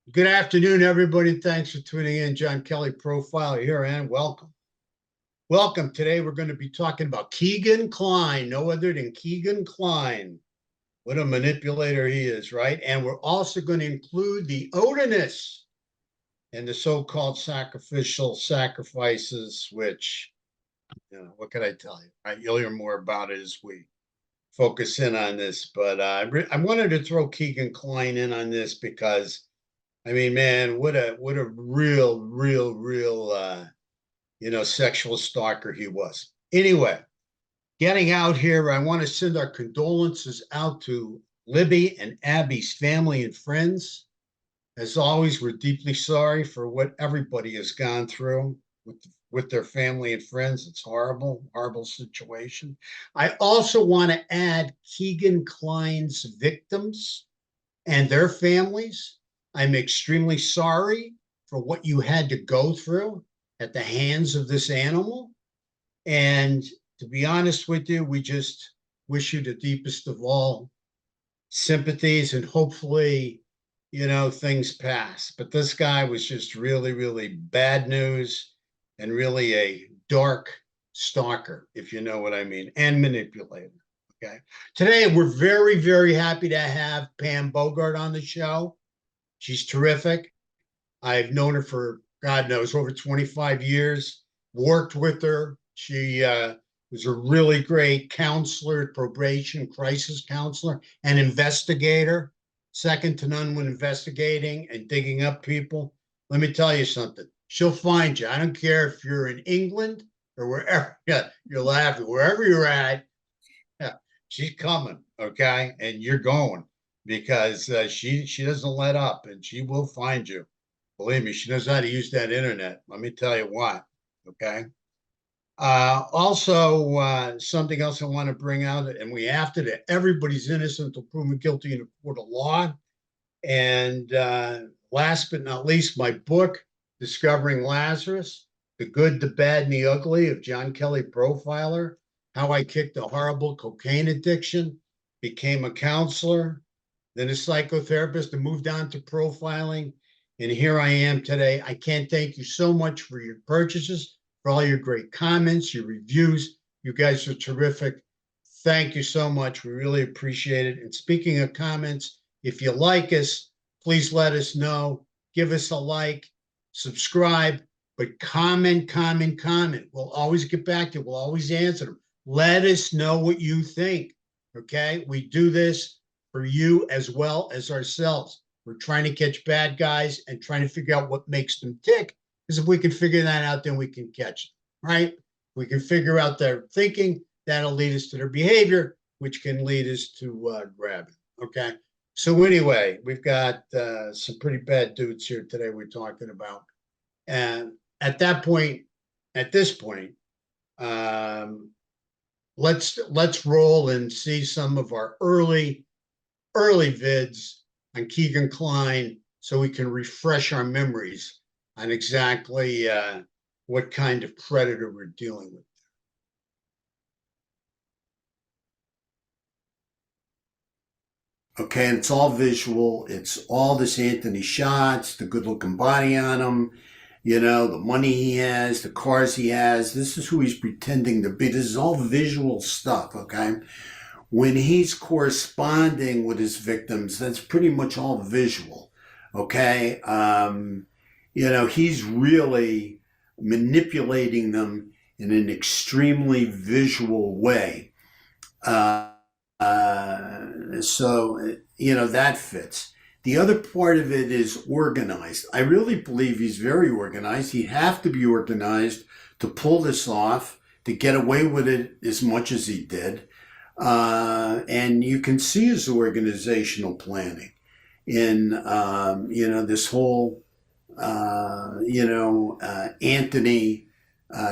Good afternoon, everybody. Thanks for tuning in. John Kelly Profile here, and welcome. Welcome. Today, we're going to be talking about Kegan Kline, no other than Kegan Kline. What a manipulator he is, right? And we're also going to include the Odinists and the so-called sacrificial sacrifices, which, what can I tell you? Right? You'll hear more about it as we focus in on this. But I wanted to throw Kegan Kline in on this because I mean, man, what a real sexual stalker he was. Anyway, getting out here, I want to send our condolences out to Libby and Abby's family and friends. As always, we're deeply sorry for what everybody has gone through with their family and friends. It's horrible, horrible situation. I also want to add Kegan Kline's victims and their families. I'm extremely sorry for what you had to go through at the hands of this animal. And to be honest with you, we just wish you the deepest of all sympathies, and hopefully, things pass. But this guy was just really bad news and really a dark stalker, if you know what I mean, and manipulator. Okay. Today, we're very happy to have Pam Bogart on the show. She's terrific. I've known her for, God knows, over 25 years, worked with her. She was a really great counselor, probation, crisis counselor, and investigator, second to none when investigating and digging up people. Let me tell you something. She'll find you. I don't care if you're in England or wherever. Yeah, you're laughing. Wherever you're at, yeah, she's coming, okay? And you're going because she doesn't let up, and she will find you. Believe me, she knows how to use that internet. Let me tell you what, okay? Also, something else I want to bring out, and we have to, that everybody's innocent until proven guilty in a court of law. And last but not least, my book, Discovering Lazarus, The Good, the Bad, and the Ugly of John Kelly Profiler, how I kicked a horrible cocaine addiction, became a counselor, then a psychotherapist, and moved on to profiling. And here I am today. I can't thank you so much for your purchases, for all your great comments, your reviews. You guys are terrific. Thank you so much. We really appreciate it. And speaking of comments, if you like us, please let us know. Give us a like, subscribe, but comment. We'll always get back to you. We'll always answer them. Let us know what you think. Okay? We do this for you as well as ourselves. We're trying to catch bad guys and trying to figure out what makes them tick. Because if we can figure that out, then we can catch them, right? We can figure out their thinking. That'll lead us to their behavior, which can lead us to grabbing. Okay. So anyway, we've got some pretty bad dudes here today we're talking about. And at this point, let's roll and see some of our early vids on Kegan Kline so we can refresh our memories on exactly what kind of predator we're dealing with. Okay, and it's all visual. It's all this Anthony shots, the good looking body on him, the money he has, the cars he has. This is who he's pretending to be. This is all visual stuff, okay? When he's corresponding with his victims, that's pretty much all visual, okay? He's really manipulating them in an extremely visual way. That fits. The other part of it is organized. I really believe he's very organized. He'd have to be organized to pull this off, to get away with it as much as he did. And you can see his organizational planning in, this whole, Anthony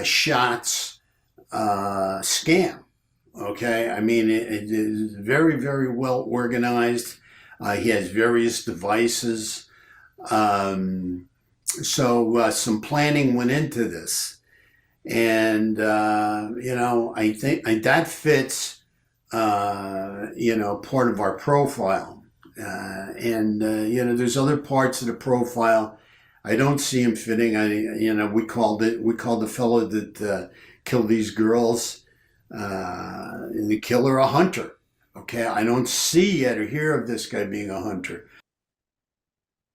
Shots scam. Okay, I mean, it is very well organized. He has various devices. So some planning went into this. And, I think that fits, part of our profile There's other parts of the profile I don't see him fitting. We called the fellow that killed these girls, the killer, a hunter. Okay, I don't see yet or hear of this guy being a hunter.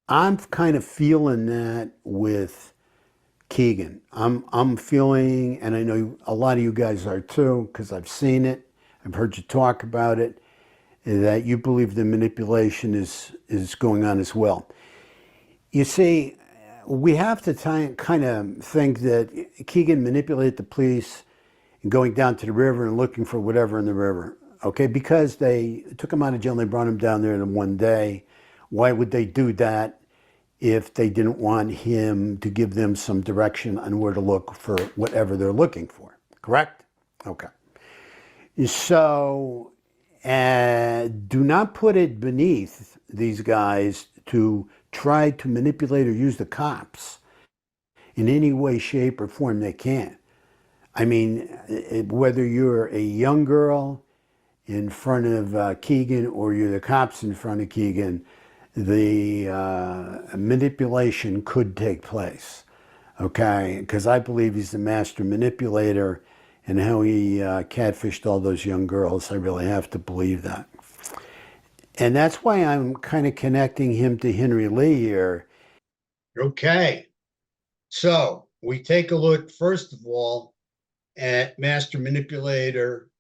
I'm kind of feeling that with Kegan. I'm feeling, and I know a lot of you guys are too, because I've seen it. I've heard you talk about it, that you believe the manipulation is going on as well. You see, we have to kind of think that Kegan manipulated the police and going down to the river and looking for whatever in the river. Okay, because they took him out of jail and they brought him down there in one day. Why would they do that if they didn't want him to give them some direction on where to look for whatever they're looking for? Correct? Okay. So, do not put it beneath these guys to try to manipulate or use the cops in any way, shape, or form they can. I mean, whether you're a young girl in front of Kegan or you're the cops in front of Kegan, the manipulation could take place. Okay? Because I believe he's the master manipulator, and how he catfished all those young girls, I really have to believe that. And that's why I'm kind of connecting him to Henry Lee here. Okay. So we take a look, first of all, at master manipulator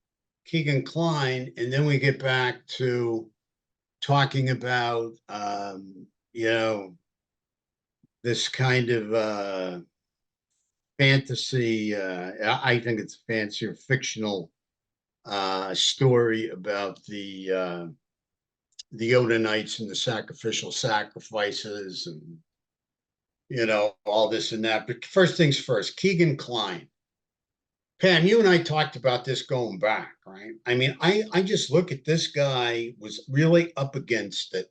Kegan Kline, and then we get back to talking about, this kind of fantasy. I think it's a fancy or fictional story about the Odinists and the sacrificial sacrifices and all this and that. But first things first, Kegan Kline. Pam, you and I talked about this going back, right? I mean, I just look at this guy was really up against it.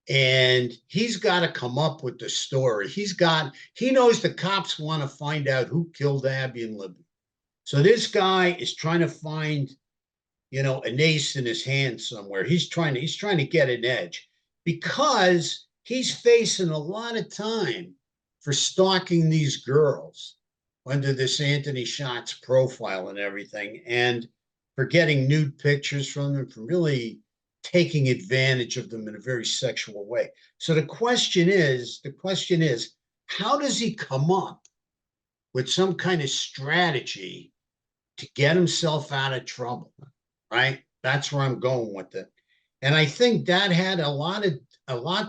And he's got to come up with the story. He knows the cops want to find out who killed Abby and Libby. So this guy is trying to find, an ace in his hand somewhere. He's trying to get an edge because he's facing a lot of time for stalking these girls under this Anthony Schatz profile and everything, and for getting nude pictures from them, for really taking advantage of them in a very sexual way. So the question is, how does he come up with some kind of strategy to get himself out of trouble? Right? That's where I'm going with it. And I think that had a lot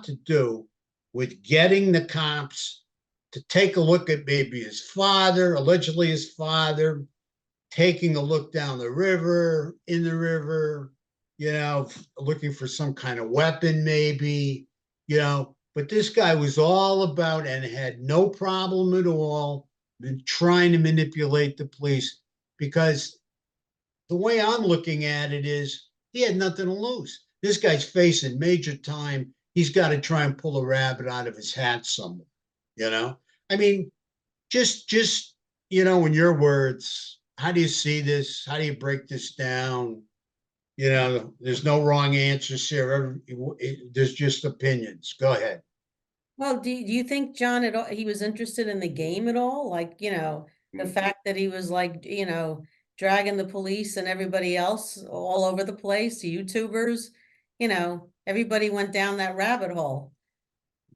to do with getting the cops to take a look at maybe his father, allegedly his father, taking a look down the river, in the river, looking for some kind of weapon, maybe, but this guy was all about and had no problem at all in trying to manipulate the police, because the way I'm looking at it is he had nothing to lose. This guy's facing major time. He's got to try and pull a rabbit out of his hat somewhere, I mean, just, in your words, how do you see this? How do you break this down? There's no wrong answers here. There's just opinions. Go ahead. Well, do you think John he was interested in the game at all? Like, the fact that he was like, dragging the police and everybody else all over the place, YouTubers, everybody went down that rabbit hole.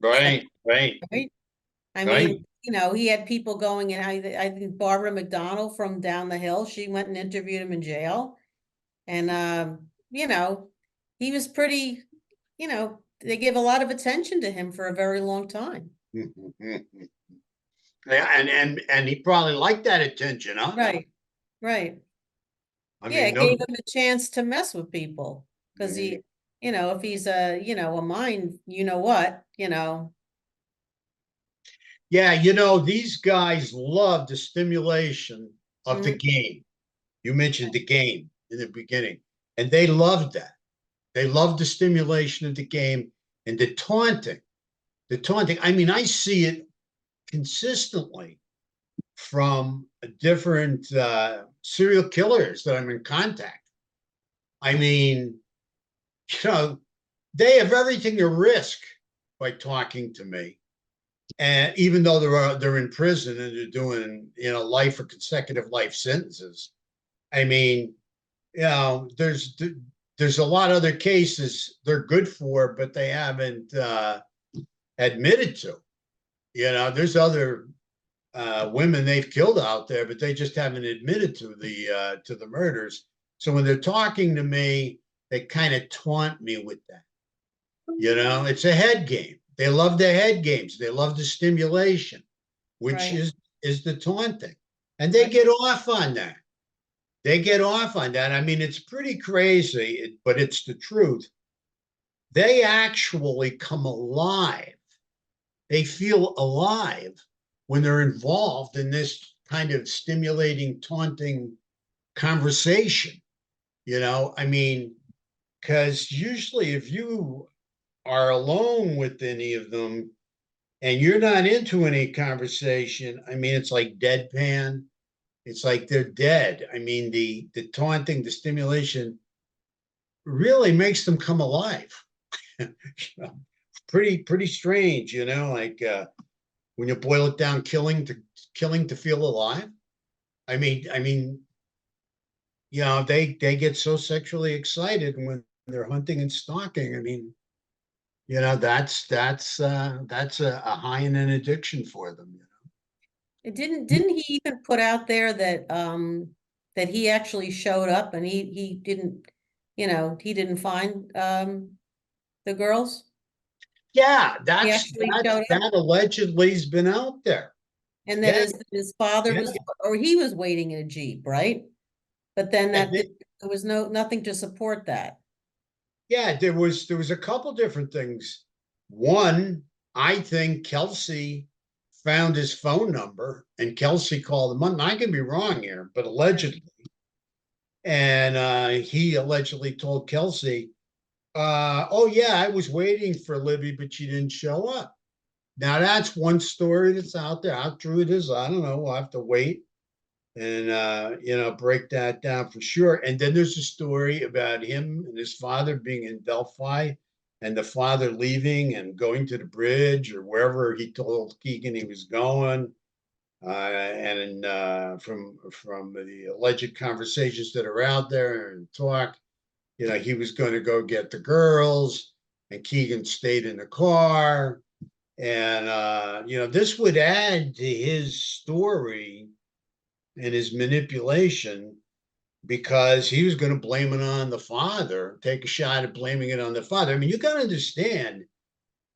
Right. I mean, he had people going, and I think Barbara McDonald from down the hill, she went and interviewed him in jail. And, he was pretty, they gave a lot of attention to him for a very long time. Yeah, and he probably liked that attention, huh? Right. It gave him a chance to mess with people because he, if he's a mind, Yeah, these guys love the stimulation of the game. You mentioned the game in the beginning, and they loved that. They loved the stimulation of the game and the taunting. I mean, I see it consistently from different serial killers that I'm in contact. I mean, they have everything to risk by talking to me. And even though they're in prison and they're doing, life or consecutive life sentences, I mean, there's a lot of other cases they're good for, but they haven't admitted to. There's other women they've killed out there, but they just haven't admitted to the murders. So when they're talking to me, they kind of taunt me with that. It's a head game. They love the head games. They love the stimulation, which Right. is the taunting, and they get off on that. They get off on that. I mean, it's pretty crazy, but it's the truth. They actually come alive. They feel alive when they're involved in this kind of stimulating, taunting conversation. I mean, because usually if you are alone with any of them and you're not into any conversation, I mean, it's like deadpan. It's like they're dead. I mean, the taunting, the stimulation really makes them come alive. Pretty strange, like when you boil it down, killing to feel alive. I mean, they get so sexually excited when they're hunting and stalking. I mean, that's a high in an addiction for them. It didn't he even put out there that that he actually showed up and he didn't, he didn't find the girls? Yeah, He that's actually that showed up, that allegedly has been out there. and that Yeah, his father yeah. was, or he was waiting in a Jeep, right? But then And that then, there was nothing to support that. yeah, there was a couple different things. One, I think Kelsey found his phone number and Kelsey called him up. I can be wrong here, but allegedly. And he allegedly told Kelsey, oh yeah, I was waiting for Libby, but she didn't show up. Now that's one story that's out there. How true it is, I don't know. We'll have to wait and break that down for sure. And then there's a story about him and his father being in Delphi, and the father leaving and going to the bridge or wherever he told Kegan he was going. And from the alleged conversations that are out there and talk, he was going to go get the girls, and Kegan stayed in the car. And this would add to his story and his manipulation, because he was going to blame it on the father, take a shot at blaming it on the father. I mean, you got to understand,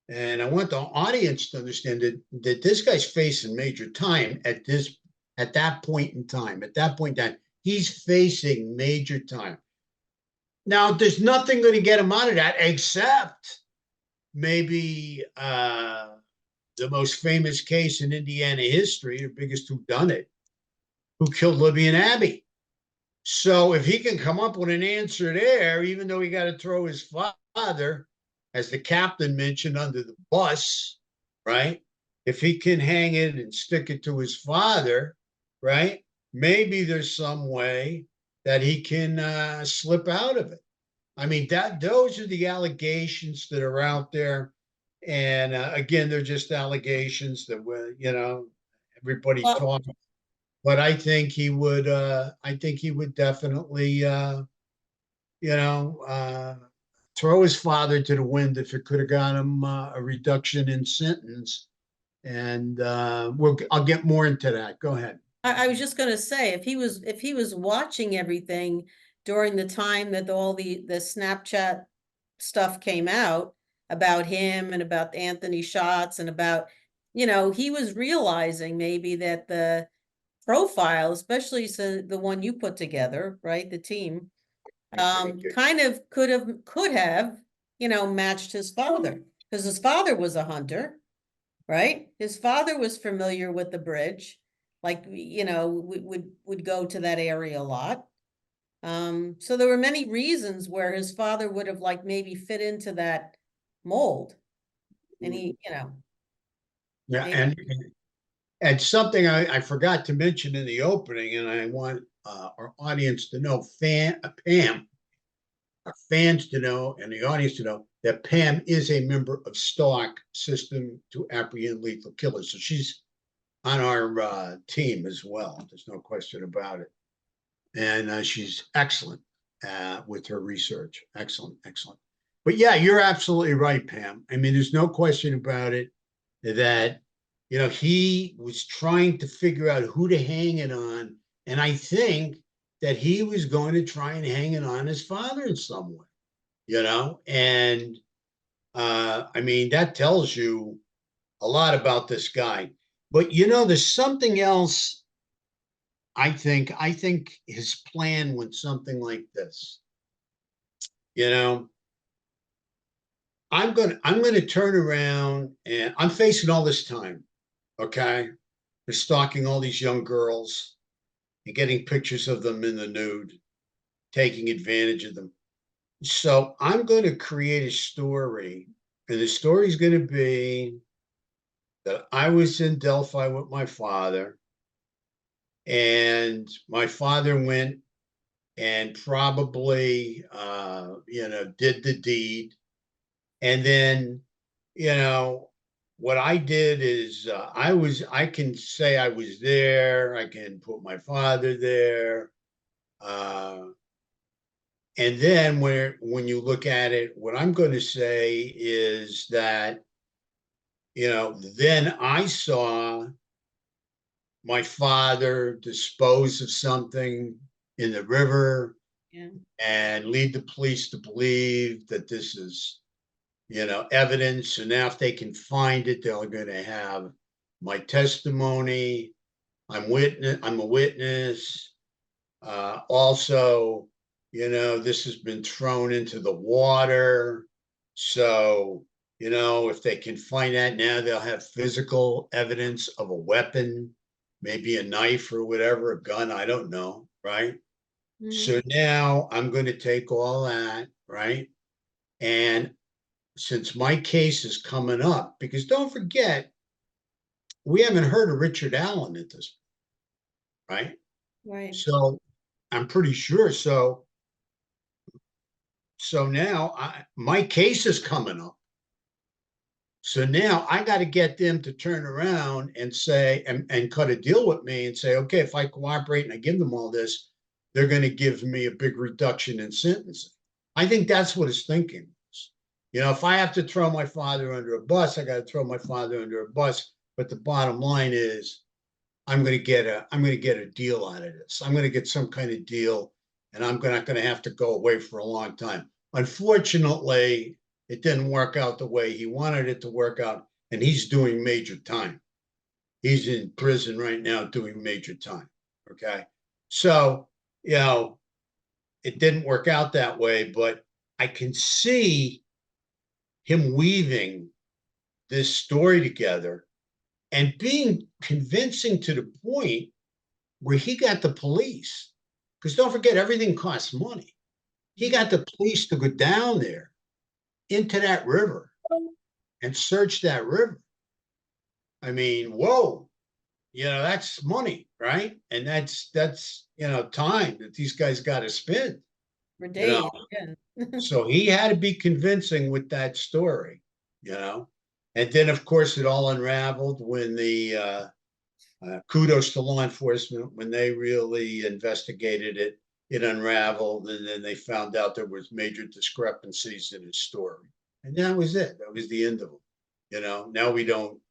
and I want the audience to understand that this guy's facing major time at that point in time. At that point in time, he's facing major time. Now, there's nothing going to get him out of that except maybe the most famous case in Indiana history, the biggest whodunit, who killed Libby and Abby. So if he can come up with an answer there, even though he got to throw his father, as the captain mentioned, under the bus, right? If he can hang it and stick it to his father, right? Maybe there's some way that he can slip out of it. I mean, those are the allegations that are out there. And again, they're just allegations that everybody Well, talks. But I think he would. I think he would definitely, you know, uh, throw his father to the wind if it could have got him a reduction in sentence. And I'll get more into that. Go ahead. I was just going to say, if he was watching everything during the time that all the Snapchat stuff came out about him and about Anthony shots and about, he was realizing maybe that the profile, especially the one you put together, right, the team, kind of could have, matched his father, because his father was a hunter, right? His father was familiar with the bridge, like, would go to that area a lot. So there were many reasons where his father would have like maybe fit into that mold. And he, Yeah, maybe. and something I forgot to mention in the opening, and I want our audience to know, Pam, our fans to know, and the audience to know, that Pam is a member of STARK, System to Apprehend Lethal Killers. So she's on our team as well. There's no question about it. And she's excellent with her research. Excellent, excellent. But yeah, you're absolutely right, Pam. I mean, there's no question about it that, you know, he was trying to figure out who to hang it on. And I think that he was going to try and hang it on his father in some way, you know? And I mean, that tells you a lot about this guy. But, you know, there's something else. I think his plan went something like this. You know, I'm gonna turn around and I'm facing all this time. Okay. They're stalking all these young girls and getting pictures of them in the nude, taking advantage of them. So I'm going to create a story, and the story is going to be that I was in Delphi with my father, and my father went and probably, you know, did the deed. And then, you know, what I did is I can say I was there, I can put my father there. Uh, and then when you look at it, what I'm going to say is that, you know, then I saw my father dispose of something in the river Yeah. and lead the police to believe that this is, you know, evidence. And now if they can find it, they're going to have my testimony. I'm a witness. Also, you know, this has been thrown into the water. So, you know, if they can find that now, they'll have physical evidence of a weapon, maybe a knife or whatever, a gun, I don't know, right? So Mhm. now I'm going to take all that, right? And since my case is coming up, because don't forget, we haven't heard of Richard Allen at this point, right? Right. So I'm pretty sure. So now my case is coming up. So now I got to get them to turn around and say, and cut a deal with me and say, okay, if I cooperate and I give them all this, they're going to give me a big reduction in sentencing. I think that's what his thinking is. You know, if I have to throw my father under a bus, I got to throw my father under a bus. But the bottom line is, I'm going to get a deal out of this. I'm going to get some kind of deal, and I'm not going to have to go away for a long time. Unfortunately, it didn't work out the way he wanted it to work out, and he's doing major time. He's in prison right now doing major time. Okay. So, you know, it didn't work out that way, but I can see him weaving this story together and being convincing to the point where he got the police, because don't forget, everything costs money. He got the police to go down there into that river and search that river. I mean, whoa, you know, that's money, right? And that's you know, time that these guys got to spend, For you know. days. Yeah. So he had to be convincing with that story, you know. And then, of course, it all unraveled when the kudos to law enforcement when they really investigated it. It unraveled, and then they found out there was major discrepancies in his story, and that was it. That was the end of him. You know, now we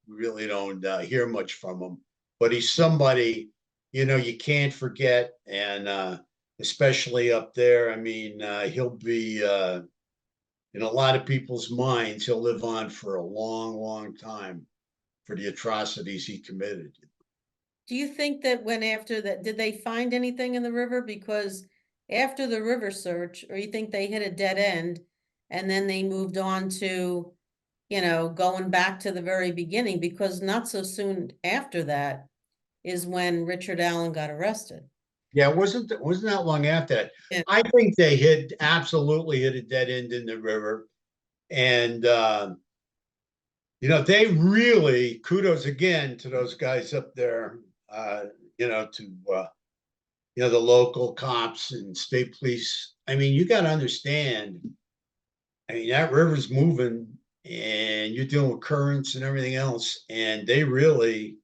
really don't hear much from him, but he's somebody, you know, you can't forget, and especially up there. I mean, he'll be in a lot of people's minds. He'll live on for a long, long time for the atrocities he committed. Do you think that when after that, did they find anything in the river? Because after the river search, or you think they hit a dead end and then they moved on to, you know, going back to the very beginning? Because not so soon after that is when Richard Allen got arrested. Yeah, it wasn't that long after that. Yeah. I think they absolutely hit a dead end in the river, and you know, they really kudos again to those guys up there. You know, to you know, the local cops and state police. I mean, you got to understand I mean, that river's moving and you're dealing with currents and everything else. And they really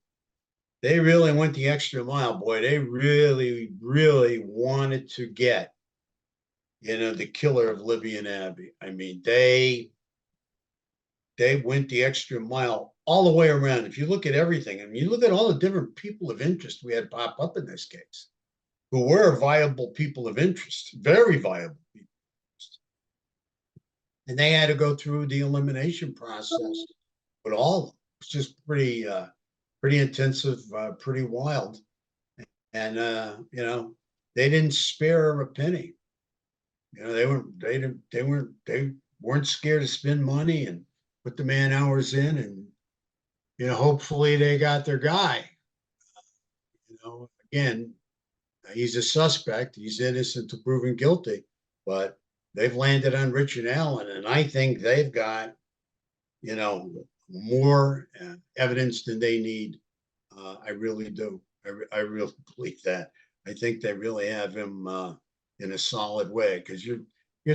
went the extra mile, boy. They really, really wanted to get, the killer of Libby and Abby. I mean, they went the extra mile all the way around. If you look at everything, I mean, you look at all the different people of interest we had pop up in this case, who were viable people of interest, very viable people. And they had to go through the elimination process with all of them. It's just pretty intensive, pretty wild. And they didn't spare a penny. They weren't scared to spend money and put the man hours in, and hopefully they got their guy. Again, he's a suspect. He's innocent to proven guilty, but they've landed on Richard Allen, and I think they've got more evidence than they need. I really do. I really believe that. I think they really have him in a solid way, because you're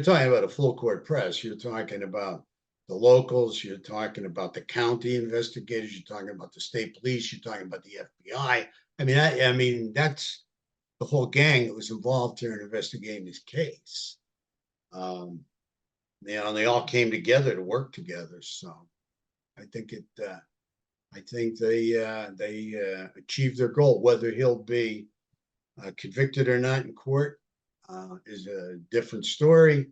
talking about a full court press. You're talking about the locals. You're talking about the county investigators. You're talking about the state police. You're talking about the FBI. I mean that's the whole gang that was involved here in investigating this case. They all came together to work together. So I think they achieved their goal. Whether he'll be convicted or not in court is a different story.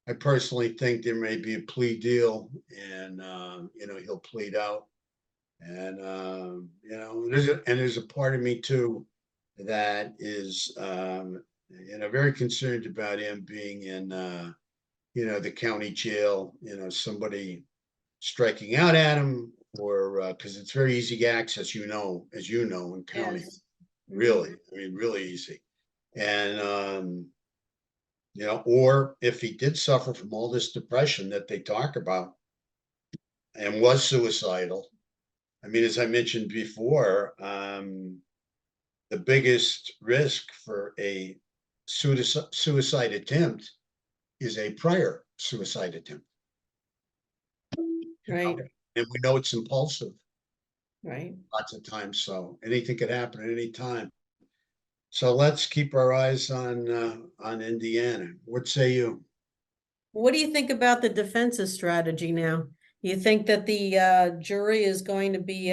I personally think there may be a plea deal, and he'll plead out. And there's a part of me too that is very concerned about him being in the county jail. Somebody striking out at him, or because it's very easy access, as you know, in county. Yes. Really, I mean, really easy. And or if he did suffer from all this depression that they talk about and was suicidal. I mean, as I mentioned before, the biggest risk for a suicide attempt is a prior suicide attempt. Right. And we know it's impulsive. Right. Lots of times. So anything could happen at any time. So let's keep our eyes on Indiana. What say you? What do you think about the defense's strategy now? You think that the jury is going to be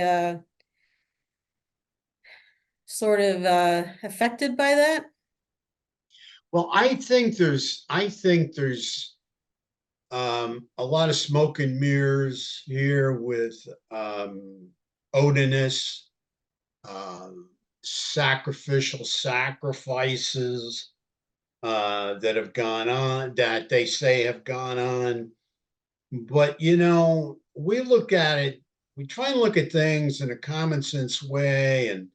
sort of affected by that? Well, I think there's a lot of smoke and mirrors here with Odinists, sacrificial sacrifices that have gone on, that they say have gone on. But we look at it, we try and look at things in a common sense way. And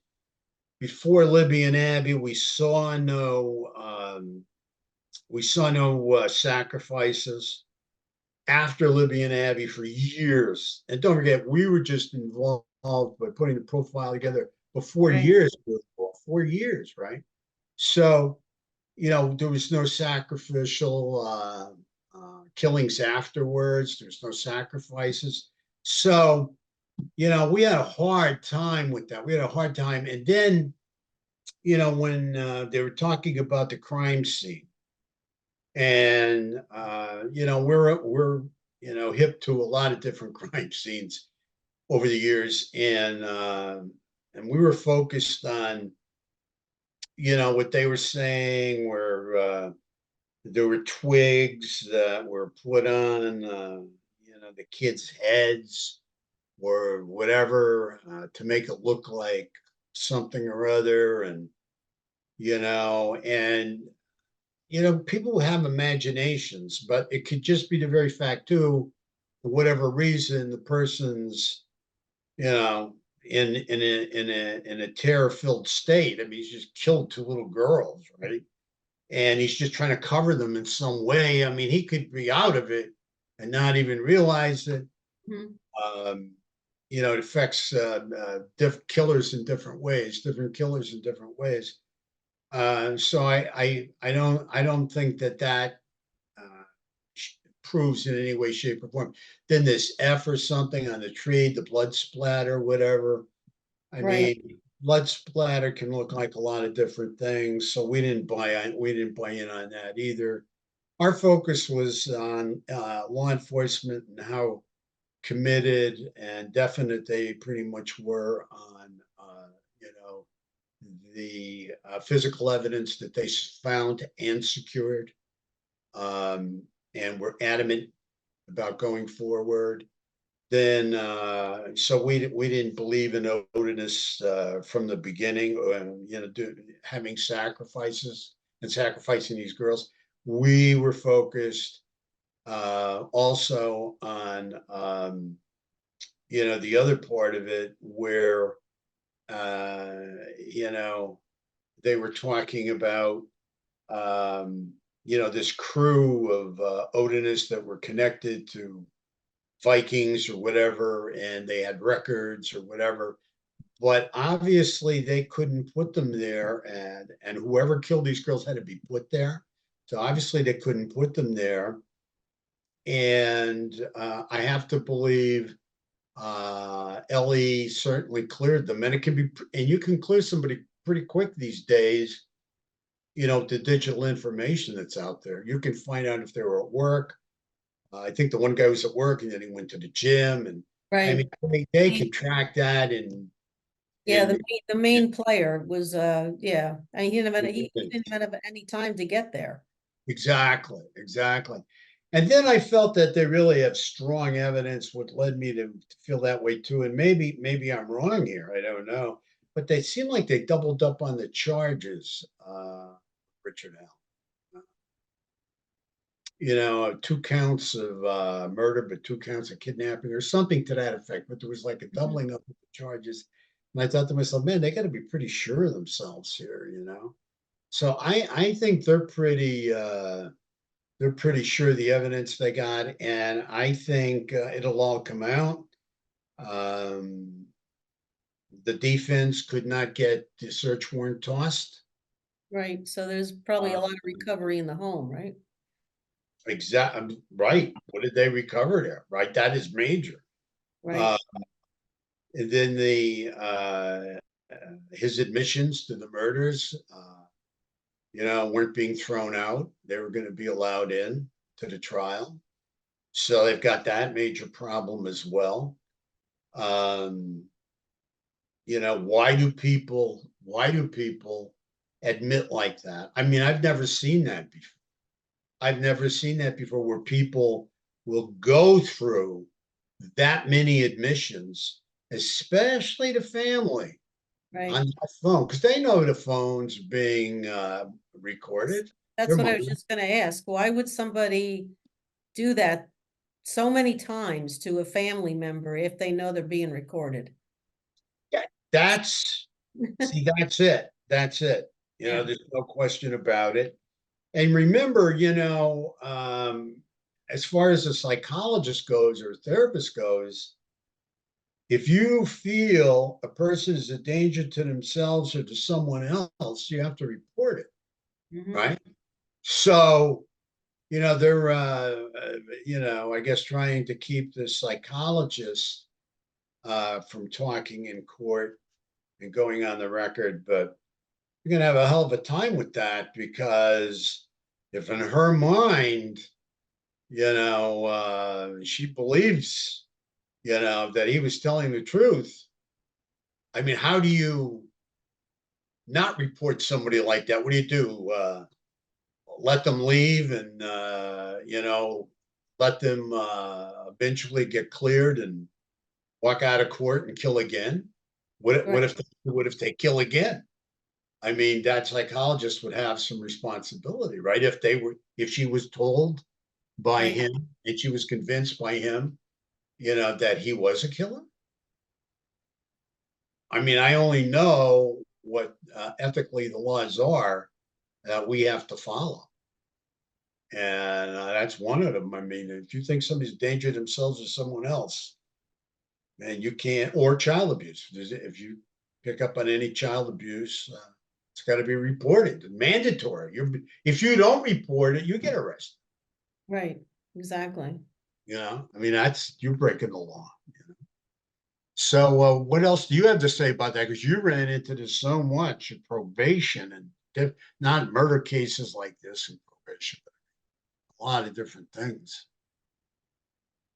before Libby and Abby, we saw no sacrifices. After Libby and Abby, for years, and don't forget, we were just involved by putting the profile together for 4 years. 4 years, right? So there was no sacrificial killings afterwards. There's no sacrifices. So we had a hard time with that. We had a hard time. And then when they were talking about the crime scene, and we're hip to a lot of different crime scenes over the years, and we were focused on what they were saying, where there were twigs that were put on the kids' heads or whatever, to make it look like something or other. And people have imaginations, but it could just be the very fact too, for whatever reason, the person's in a terror-filled state. I mean, he's just killed two little girls, right? And he's just trying to cover them in some way. I mean, he could be out of it and not even realize it. Mhm. It affects different killers in different ways. So I don't think that proves in any way, shape, or form. Then this F or something on the tree, the blood splatter, whatever. I Right. mean, blood splatter can look like a lot of different things, so we didn't buy in on that either. Our focus was on law enforcement and how committed and definite they pretty much were on, the physical evidence that they found and secured, and were adamant about going forward. Then, so we didn't believe in Odinists from the beginning, having sacrifices and sacrificing these girls. We were focused also on, the other part of it where, uh, you know, they were talking about, this crew of Odinists that were connected to Vikings or whatever, and they had records or whatever. But obviously, they couldn't put them there, and whoever killed these girls had to be put there. So obviously, they couldn't put them there. And I have to believe Ellie certainly cleared them, and it can be, and you can clear somebody pretty quick these days. The digital information that's out there, you can find out if they were at work. I think the one guy was at work, and then he went to the gym, and I Right. mean they can track that Yeah, in the main player was yeah. I mean, he in didn't even have any time to get there. exactly. And then I felt that they really have strong evidence, what led me to feel that way too. And maybe I'm wrong here. I don't know, but they seem like they doubled up on the charges. Richard Allen. 2 counts of murder, but 2 counts of kidnapping or something to that effect. But there was like a doubling up of the charges. And I thought to myself, man, they got to be pretty sure of themselves here. So I think they're pretty sure of the evidence they got, and I think it'll all come out. Um, the defense could not get the search warrant tossed. Right. So there's probably a Uh, lot of recovery in the home, right? right. What did they recover there? Right, that is major. Right. Uh, and then the his admissions to the murders, weren't being thrown out. They were going to be allowed in to the trial. So they've got that major problem as well. Um, why do people admit like that? I mean, I've never seen that before. I've never seen that before where people will go through that many admissions, especially to family Right. on the phone, because they know the phone's being recorded. That's Their what I mom, was just going to ask. Why would somebody do that so many times to a family member if they know they're being recorded? yeah, that's it. That's it. Yeah. There's no question about it. And remember, as far as a psychologist goes or a therapist goes, if you feel a person is a danger to themselves or to someone else, you have to report it, Hmm. right? So, they're, I guess trying to keep the psychologist from talking in court and going on the record, but you're going to have a hell of a time with that because if in her mind, she believes, that he was telling the truth. I mean, how do you not report somebody like that? What do you do? Let them leave and, let them eventually get cleared and walk out of court and kill again? Right. What if they kill again? I mean, that psychologist would have some responsibility, right? If she was told by Right. him and she was convinced by him, that he was a killer. I mean, I only know what ethically the laws are that we have to follow. And that's one of them. I mean, if you think somebody's a danger to themselves or someone else, and you can't, or child abuse, if you pick up on any child abuse, it's got to be reported, mandatory. If you don't report it, you get arrested. Right. exactly. I mean, you're breaking the law. So, what else do you have to say about that? Because you ran into this so much in probation and not murder cases like this in probation, but a lot of different things.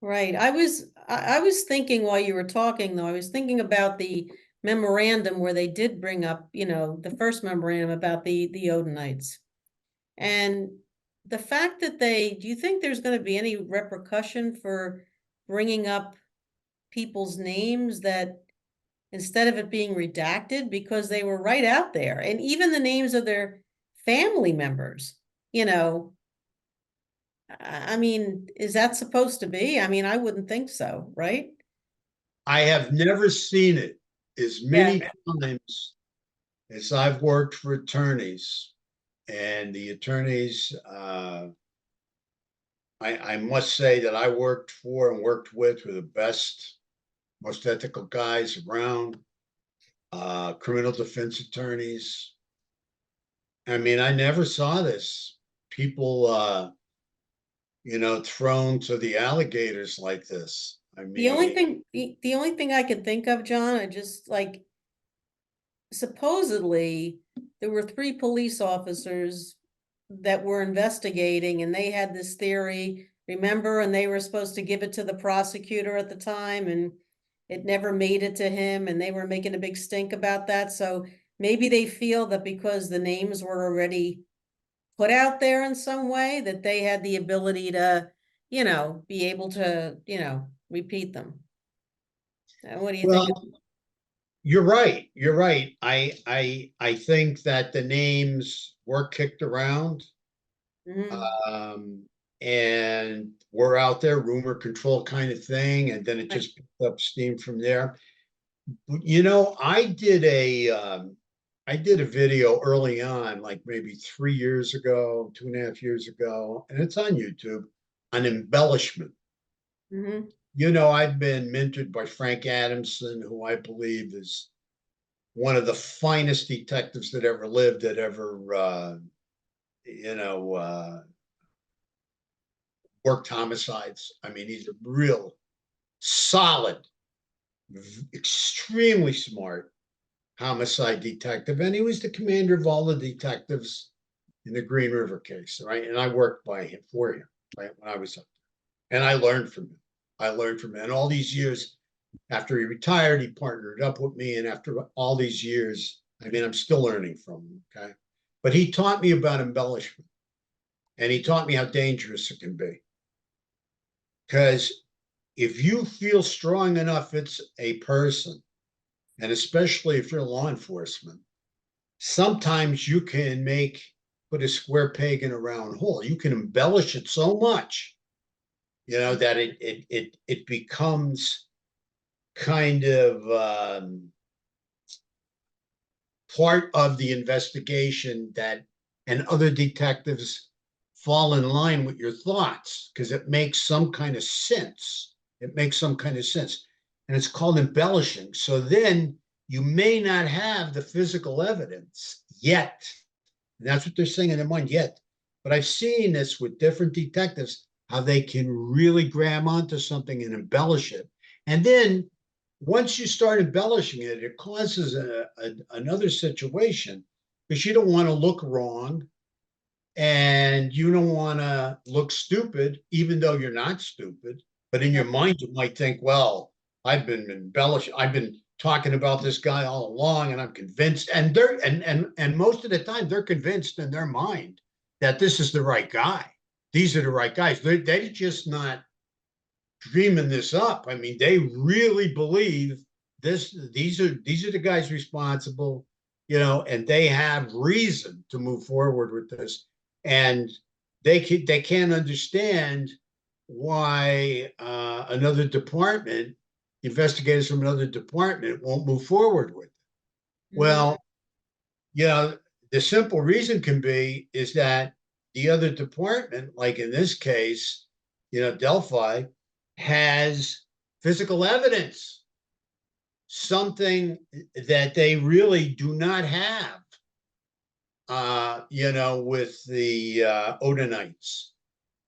Right. I was thinking while you were talking, though, I was thinking about the memorandum where they did bring up, the first memorandum about the Odinists. And the fact that do you think there's going to be any repercussion for bringing up people's names that instead of it being redacted because they were right out there, and even the names of their family members, you know, I mean, is that supposed to be? I mean, I wouldn't think so, right? I have never seen it as Yeah. many times as I've worked for attorneys, and the attorneys, I must say that I worked for and worked with were the best, most ethical guys around, criminal defense attorneys. I mean, I never saw this. People, thrown to the alligators like this. I mean, The only thing I could think of, John, I just like supposedly there were three police officers that were investigating and they had this theory, remember, and they were supposed to give it to the prosecutor at the time and it never made it to him and they were making a big stink about that. So maybe they feel that because the names were already put out there in some way that they had the ability to, be able to, repeat them. What do you think? well, you're right. You're right. I think that the names were kicked around, Mhm. um, and were out there, rumor control kind of thing, and then it Right. just picked up steam from there. I did a video early on, like maybe 3 years ago, 2.5 years ago, and it's on YouTube on embellishment. Mhm. I've been mentored by Frank Adamson, who I believe is one of the finest detectives that ever lived, that ever, you know, uh, worked homicides. I mean, he's a real solid, extremely smart homicide detective, and he was the commander of all the detectives in the Green River case, right? And I worked by him for him, right, when I was up there, and I learned from him. And all these years after he retired, he partnered up with me, and after all these years, I mean, I'm still learning from him. Okay, but he taught me about embellishment, and he taught me how dangerous it can be. Because if you feel strong enough, it's a person, and especially if you're law enforcement, sometimes you can put a square peg in a round hole. You can embellish it so much, that it becomes kind of part of the investigation, and other detectives fall in line with your thoughts because it makes some kind of sense. It makes some kind of sense. And it's called embellishing. So then you may not have the physical evidence yet. And that's what they're saying in their mind, yet. But I've seen this with different detectives, how they can really grab onto something and embellish it. And then once you start embellishing it, it causes another situation, because you don't want to look wrong and you don't want to look stupid, even though you're not stupid. But in Yeah. your mind, you might think, well, I've been embellishing, I've been talking about this guy all along, and I'm convinced. And and most of the time, they're convinced in their mind that this is the right guy. These are the right guys. They're just not dreaming this up. I mean, they really believe this. These are the guys responsible, and they have reason to move forward with this, and they can't understand why another department, investigators from another department, won't move forward with it. Mhm. Well, you know, the simple reason can be is that the other department, like in this case, Delphi, has physical evidence, something that they really do not have, with the Odinists.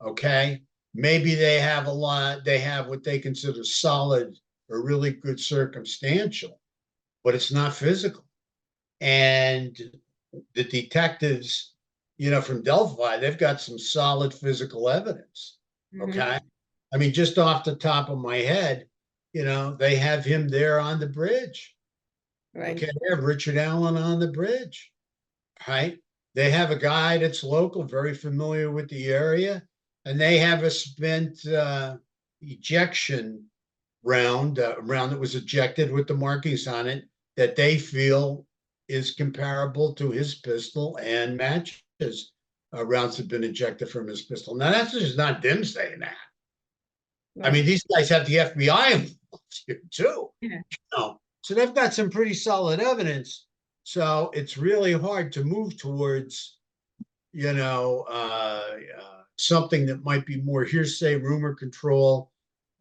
Okay. maybe they have what they consider solid or really good circumstantial, but it's not physical. And the detectives, from Delphi, they've got some solid physical evidence. Okay. I mean, just off the top of my head, they have him there on the bridge. Right. Okay. They have Richard Allen on the bridge. Right. They have a guy that's local, very familiar with the area, and they have a spent ejection round, round that was ejected with the markings on it that they feel is comparable to his pistol and matches rounds have been ejected from his pistol. Now, that's just not them saying that. Right. I mean, these guys have the FBI involved here too. Yeah. So they've got some pretty solid evidence. So it's really hard to move towards, something that might be more hearsay, rumor control,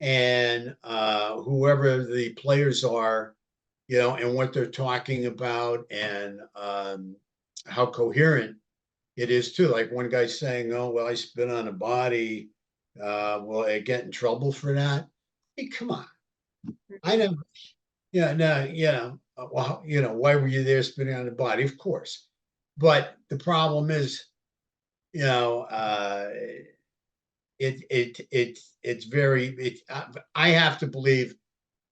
and whoever the players are, and what they're talking about, and how coherent it is too. Like one guy saying, "Oh, well, I spit on a body. Will I get in trouble for that?" Hey, come on. I know. Yeah, no, well, why were you there spitting on the body? Of course. But the problem is, you know, uh, it's very, I have to believe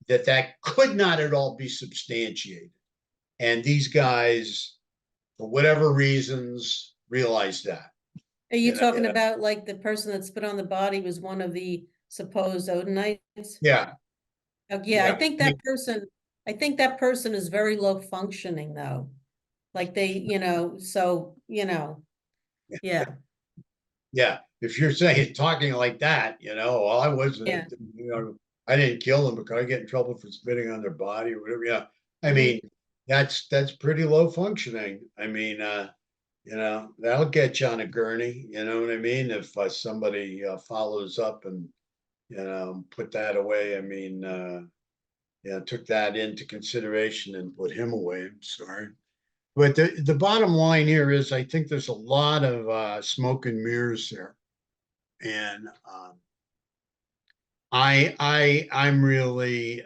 that could not at all be substantiated. And these guys, for whatever reasons, realized that. Are you talking about like the person that spit on the body was one of the supposed Odinists? Yeah. Yeah, I think that person is very low functioning though. Like so, yeah. Yeah. If you're saying talking like that, well, I wasn't, I didn't kill them because I get in trouble for spitting on their body or whatever. Yeah. I mean, that's pretty low functioning. I mean, that'll get you on a gurney. You know what I mean? If somebody follows up and, put that away. I mean, took that into consideration and put him away. I'm sorry. But the bottom line here is I think there's a lot of smoke and mirrors there. And I'm really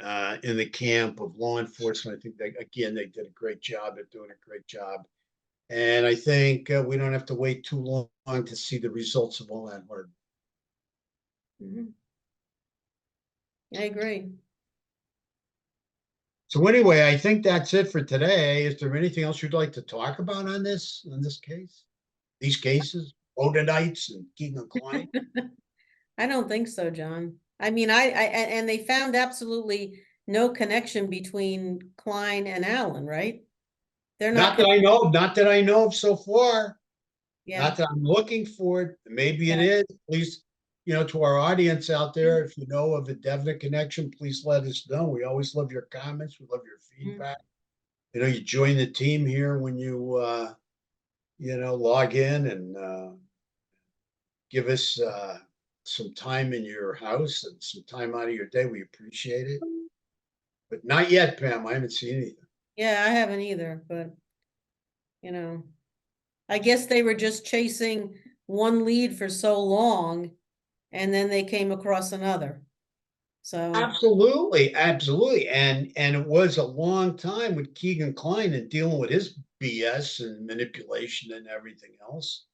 in the camp of law enforcement. I think they did a great job. They're doing a great job. And I think we don't have to wait too long to see the results of all that work. I agree. So anyway, I think that's it for today. Is there anything else you'd like to talk about on this case? These cases, Odinists and Kegan Kline? I don't think so, John. I mean, and they found absolutely no connection between Kline and Allen, right? They're not that I know of so far. Yeah. Not that I'm looking for it. Maybe it is. Please, to our audience out there, if you know of a definite connection, please let us know. We always love your comments. We love your feedback. You join the team here when you, log in and give us some time in your house and some time out of your day. We appreciate it. But not yet, Pam. I haven't seen anything. Yeah, I haven't either, but I guess they were just chasing one lead for so long and then they came across another. So absolutely. And it was a long time with Kegan Kline and dealing with his BS and manipulation and everything else.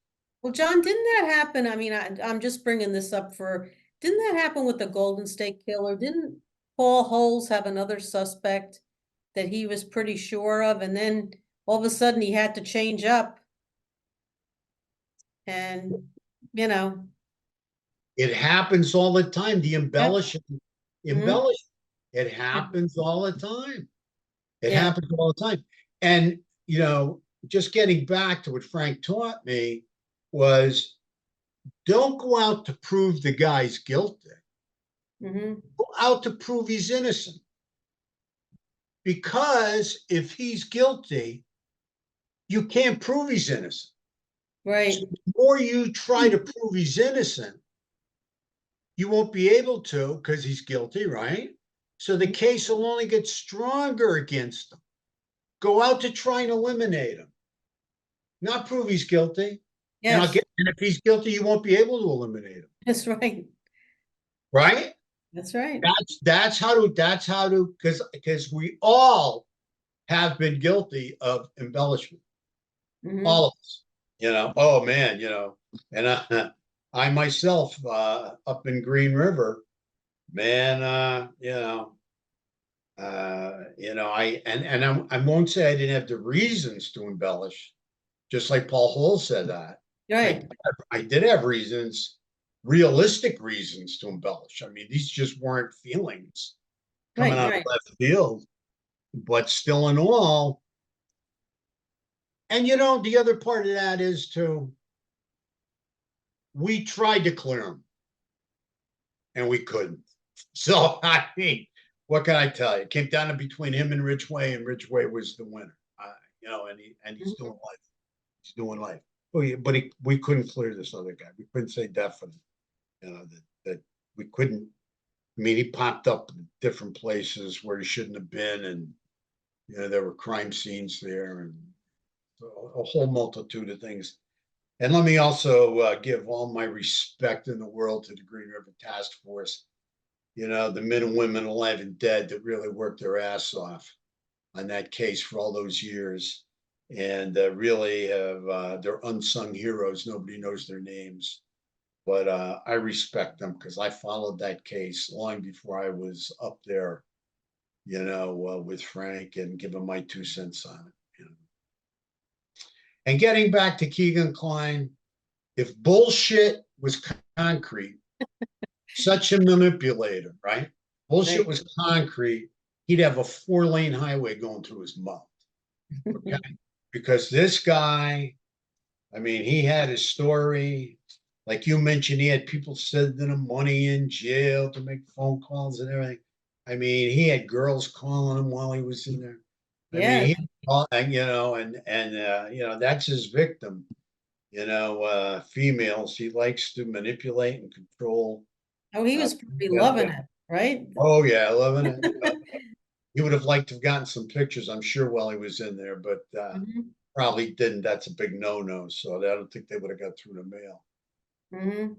Well, John, didn't that happen? I mean, I'm just bringing this up didn't that happen with the Golden State Killer? Didn't Paul Holes have another suspect that he was pretty sure of, and then all of a sudden he had to change up? And, it happens all the time. The embellishing. It happens all the time. It happens all the time. And, just getting back to what Frank taught me was don't go out to prove the guy's guilty. Go out to prove he's innocent. Because if he's guilty, you can't prove he's innocent. Right. So the more you try to prove he's innocent, you won't be able to because he's guilty, right? So the case will only get stronger against him. Go out to try and eliminate him, not prove he's guilty. Yes. And if he's guilty, you won't be able to eliminate him. That's right. right? That's right. That's how to because we all have been guilty of embellishment. Mhm. All of us, oh man, and I myself, up in Green River, man, I won't say I didn't have the reasons to embellish, just like Paul Hall said that. I, Right, I did have reasons, realistic reasons to embellish. I mean, these just weren't feelings coming right, out of right. left field, but still in all. And the other part of that is too, we tried to clear them and we couldn't. So I mean, what can I tell you? It came down to between him and Ridgway was the winner. And he's Mhm. doing life. He's doing life. Oh, yeah, but we couldn't clear this other guy. We couldn't say definite. That we couldn't. I mean, he popped up in different places where he shouldn't have been, and there were crime scenes there, and a whole multitude of things. And let me also give all my respect in the world to the Green River Task Force. The men and women alive and dead that really worked their ass off on that case for all those years, and really have they're unsung heroes. Nobody knows their names, but I respect them because I followed that case long before I was up there, with Frank and giving my 2 cents on it. And getting back to Kegan Kline, if bullshit was concrete, such a manipulator, right? Bullshit Right. was concrete, he'd have a 4-lane highway going through his mouth. Okay. Because this guy, I mean, he had his story. Like you mentioned, he had people sending him money in jail to make phone calls and everything. I mean, he had girls calling him while he was in there. I Yeah. mean, that's his victim. Females, he likes to manipulate and control. Oh, he Uh, was probably loving it, right? oh yeah, loving it. He would have liked to have gotten some pictures, I'm sure, while he was in there, but Mhm. probably didn't. That's a big no-no. So I don't think they would have got through the mail. Mhm.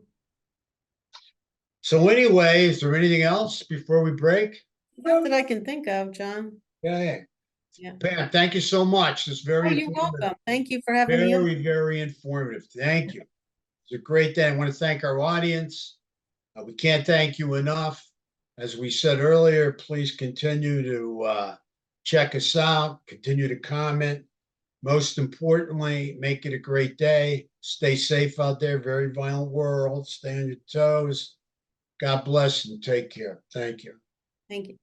So anyway, is there anything else before we break? Not that I can think of, John. Yeah. Yeah. Pam, thank you so much. This is Oh, very you're informative. welcome. Thank you for having me on. Very, very informative. Thank you. It's a great day. I want to thank our audience. We can't thank you enough. As we said earlier, please continue to check us out, continue to comment. Most importantly, make it a great day. Stay safe out there. Very violent world. Stay on your toes. God bless and take care. Thank you. Thank you.